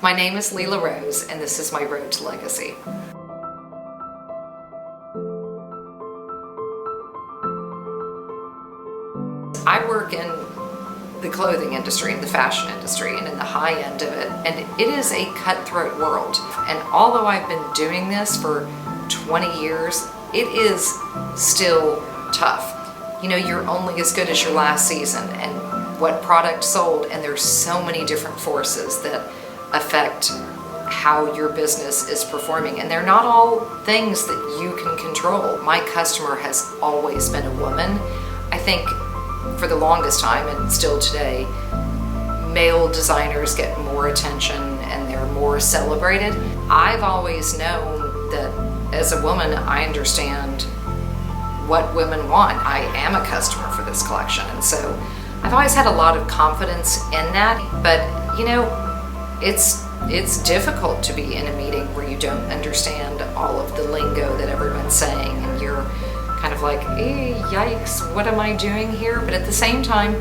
My name is Lela Rose, and this is my road to legacy. I work in the clothing industry, in the fashion industry, and in the high end of it, and it is a cutthroat world. And although I've been doing this for 20 years, it is still tough. You know, you're only as good as your last season and what product sold, and there's so many different forces that affect how your business is performing, and they're not all things that you can control. My customer has always been a woman. I think for the longest time, and still today, male designers get more attention and they're more celebrated. I've always known that as a woman, I understand what women want. I am a customer for this collection, and so I've always had a lot of confidence in that. But you know, it's difficult to be in a meeting where you don't understand all of the lingo that everyone's saying, and you're kind of like, yikes, what am I doing here? But at the same time,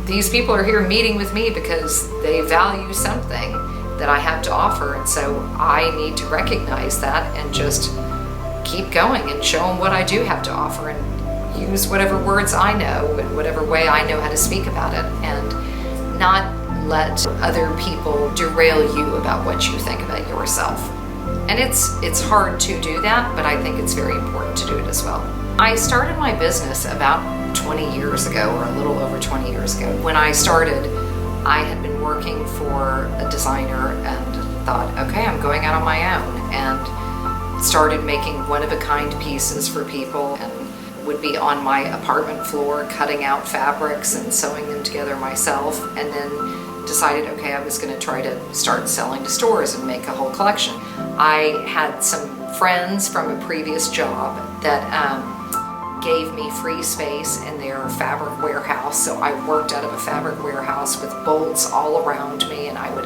these people are here meeting with me because they value something that I have to offer, and so I need to recognize that and just keep going and show them what I do have to offer and use whatever words I know and whatever way I know how to speak about it, and not let other people derail you about what you think about yourself. And it's hard to do that, but I think it's very important to do it as well. I started my business about 20 years ago, or a little over 20 years ago. When I started, I had been working for a designer and thought, okay, I'm going out on my own, and started making one-of-a-kind pieces for people, and would be on my apartment floor cutting out fabrics and sewing them together myself, and then decided, okay, I was going to try to start selling to stores and make a whole collection. I had some friends from a previous job that gave me free space in their fabric warehouse, so I worked out of a fabric warehouse with bolts all around me, and I would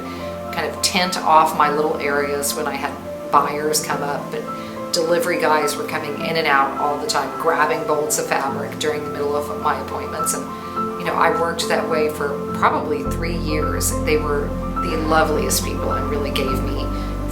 kind of tent off my little areas when I had buyers come up, but delivery guys were coming in and out all the time, grabbing bolts of fabric during the middle of my appointments. And you know, I worked that way for probably 3 years. They were the loveliest people and really gave me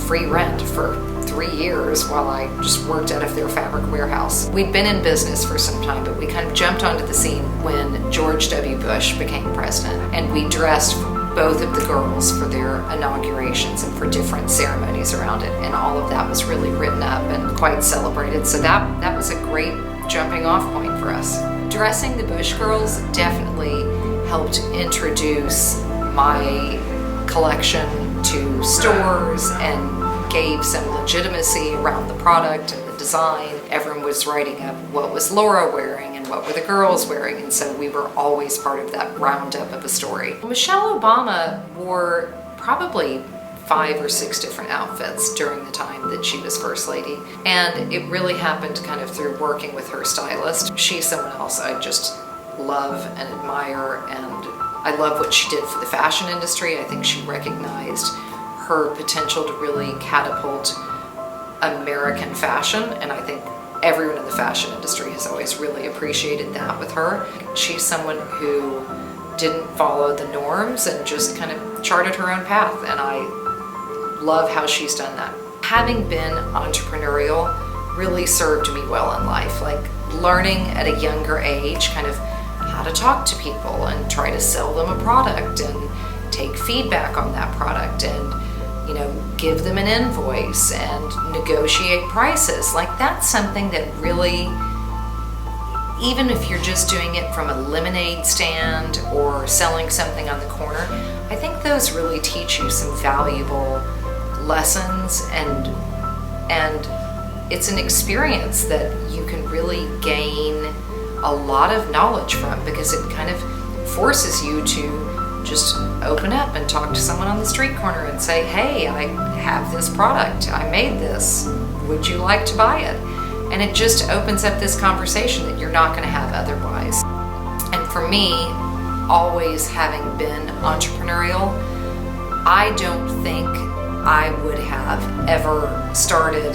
free rent for 3 years while I just worked out of their fabric warehouse. We'd been in business for some time, but we kind of jumped onto the scene when George W. Bush became president, and we dressed both of the girls for their inaugurations and for different ceremonies around it, and all of that was really written up and quite celebrated. So that was a great jumping off point for us. Dressing the Bush girls definitely helped introduce my collection to stores and gave some legitimacy around the product and the design. Everyone was writing up what was Laura wearing and what were the girls wearing, and so we were always part of that roundup of a story. Michelle Obama wore probably 5 or 6 different outfits during the time that she was First Lady, and it really happened kind of through working with her stylist. She's someone else I just love and admire, and I love what she did for the fashion industry. I think she recognized her potential to really catapult American fashion, and I think everyone in the fashion industry has always really appreciated that with her. She's someone who didn't follow the norms and just kind of charted her own path, and I love how she's done that. Having been entrepreneurial really served me well in life, like learning at a younger age kind of how to talk to people and try to sell them a product and take feedback on that product, and you know, give them an invoice and negotiate prices. Like, that's something that really, even if you're just doing it from a lemonade stand or selling something on the corner, I think those really teach you some valuable lessons, and it's an experience that you can really gain a lot of knowledge from, because it kind of forces you to just open up and talk to someone on the street corner and say, hey, I have this product, I made this, would you like to buy it? And it just opens up this conversation that you're not going to have otherwise. And for me, always having been entrepreneurial, I don't think I would have ever started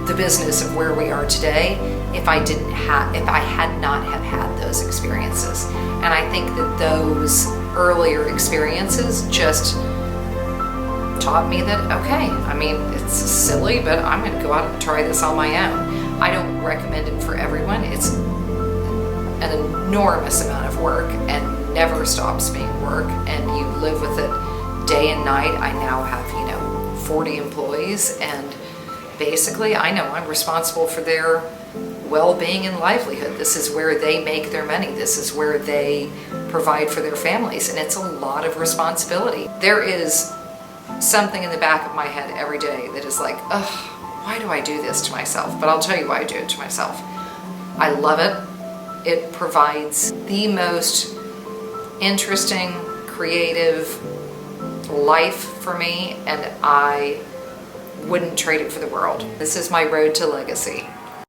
the business of where we are today if I had not have had those experiences. And I think that those earlier experiences just taught me that, okay, I mean, it's silly, but I'm going to go out and try this on my own. I don't recommend it for everyone. It's an enormous amount of work and never stops being work, and you live with it day and night. I now have, 40 employees, and basically I know I'm responsible for their well-being and livelihood. This is where they make their money. This is where they provide for their families, and it's a lot of responsibility. There is something in the back of my head every day that is like, ugh, why do I do this to myself? But I'll tell you why I do it to myself. I love it. It provides the most interesting, creative life for me, and I wouldn't trade it for the world. This is my road to legacy.